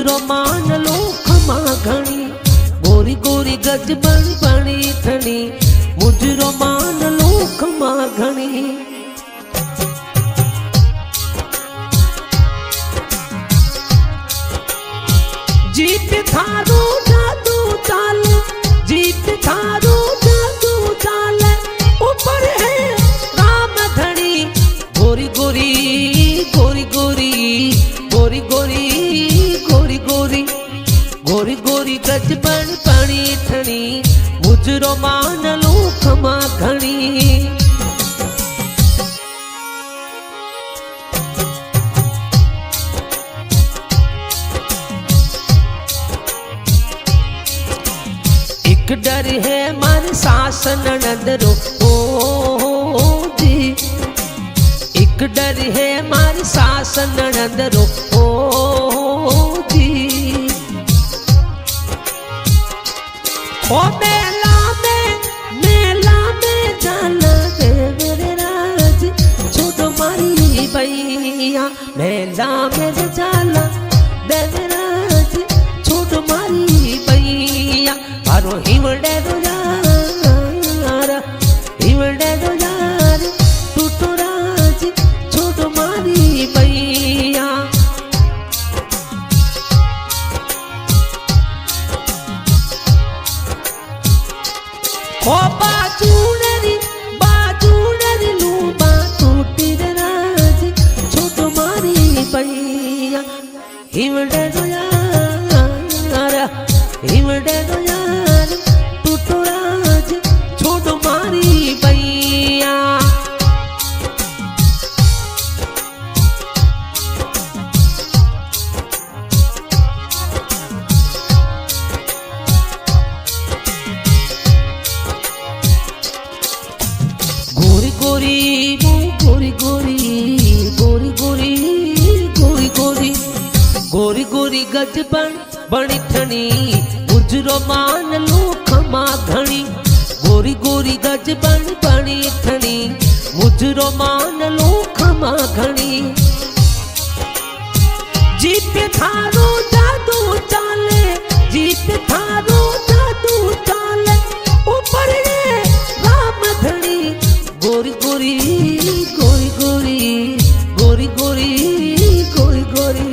मुजरो मान लो खमा घणी गोरी गोरी गज बण बणी थणी मुजरो मान लो खमा घणी जीत थारो जादू चाल जीत थारो जादू चाल ऊपर है राम धनी गोरी गोरी गोरी गोरी गोरी गोरी गोरी गोरी गोरी गोरी गज बण बणी थणी मुजरो मान लो खमा घणी एक डर है मारे सास ननद रो ओ जी एक डर है मारी सास ननद रो ओ जी ओ मेला में जाना दे मेरे राज छोटो मारी भैया मेला में जाना दे मेरा राज छोटो मारी भैया आरो हिवड़े दो यार हिवड़े दो यार टूटो राज छोटो मारी भैया ओ बाजूनरी लूबा टूटी रे राज छोटो मारी भैया हिवड़े दो यार हिवड़े दो यार टूटो राज छोटो मारी भैया गोरी गोरी गोरी गोरी गोरी गोरी गोरी गोरी गोरी गोरी गज बणी थणी मुजरो मान लो खमा घणी गोरी गोरी गज बणी थणी मुजरो मान लो खमा घणी जीत थारो जादू चाले जीत थारो जादू चाले ऊपर ये राम धनी गोरी गोरी गोरी गोरी गोरी गोरी गोरी गोरी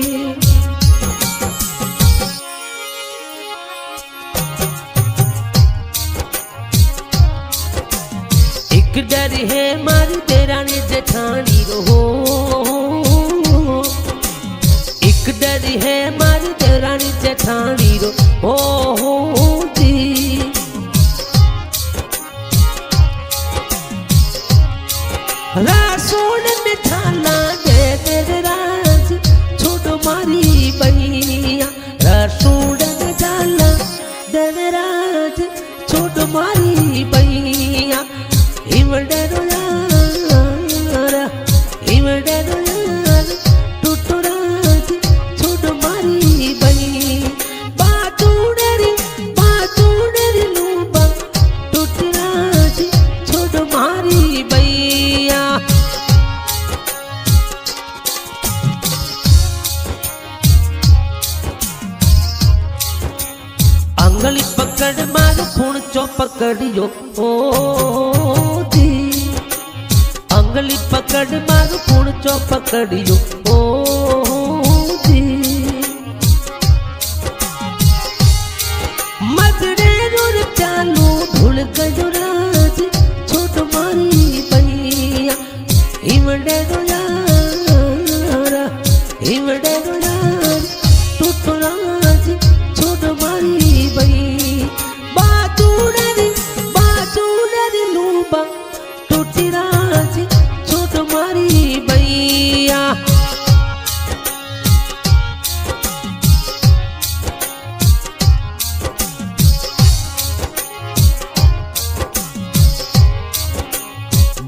एक डर है मारी देरानी जेठानी रो एक डर है मारी देरानी जेठानी रो ओ जी रासोड़ में थाला दे तेरे राज छोटो मारी भैया रासोड़ में थाला दे तेरे राज छोटो मारी भैया हिवड़े दो यार हिवड़े दो यार टूटो राज छोटो मारी भैया बाजूनरी लूबा टूटी राज छोटो मारी भैया अंगली पकड़ मारो खून चो पकड़ियो ओ जी अंगली पकड़ मारो खून चो पकड़ियो ओ जी मजरे रुर चालू धुल गयो राज छोटो मारी भैया हिवड़े दो यार हिवड़े दो यार टूटो राज छोटो मारी भैया बाजूनरी लूबा टूटी राज छोटो मारी भैया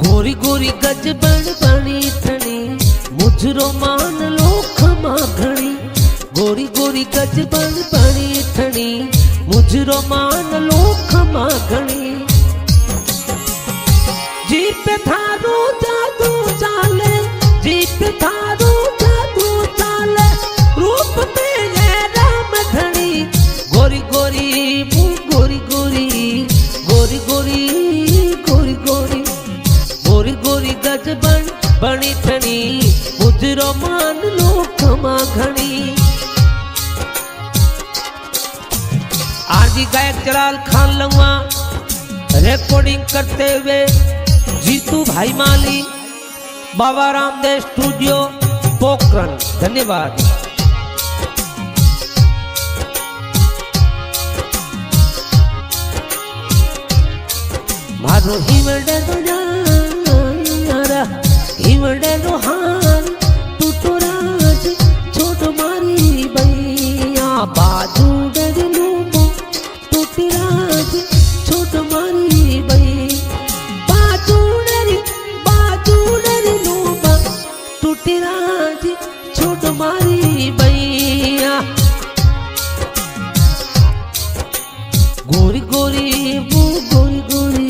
गोरी गोरी गज बणी थणी मुजरो मान लो खमा घणी गोरी गोरी गज बणी थणी मुजरो मान लो खमा घणी जीप थारो जादू चाले जीप थारो जादू चाले रूप पे ये राम बणी थणी मुजरो मान लो खमा घणी। आरजी गायक जलाल खान लंगवा रिकॉर्डिंग करते हुए जीतू भाई माली बाबा रामदेव स्टूडियो पोखरण। धन्यवाद। मारो हिवड़े तो यारा हिवड़े तो हार टूटो राज छोट मारी बैया बाजू डर लूबो टूटी राज छोट मारी बई बाजू डर लूबा टूटी राज छोट मारी बैया। गोरी गोरी वो गोरी गोरी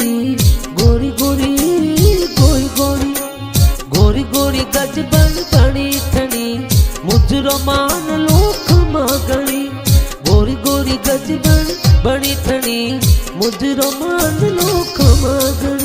गोरी गोरी गोरी गोरी गोरी गोरी गज बनी थनी मुजरो मान लो खमा घणी। गोरी गोरी गज बनी थनी मुजरो मान लो खमा घणी।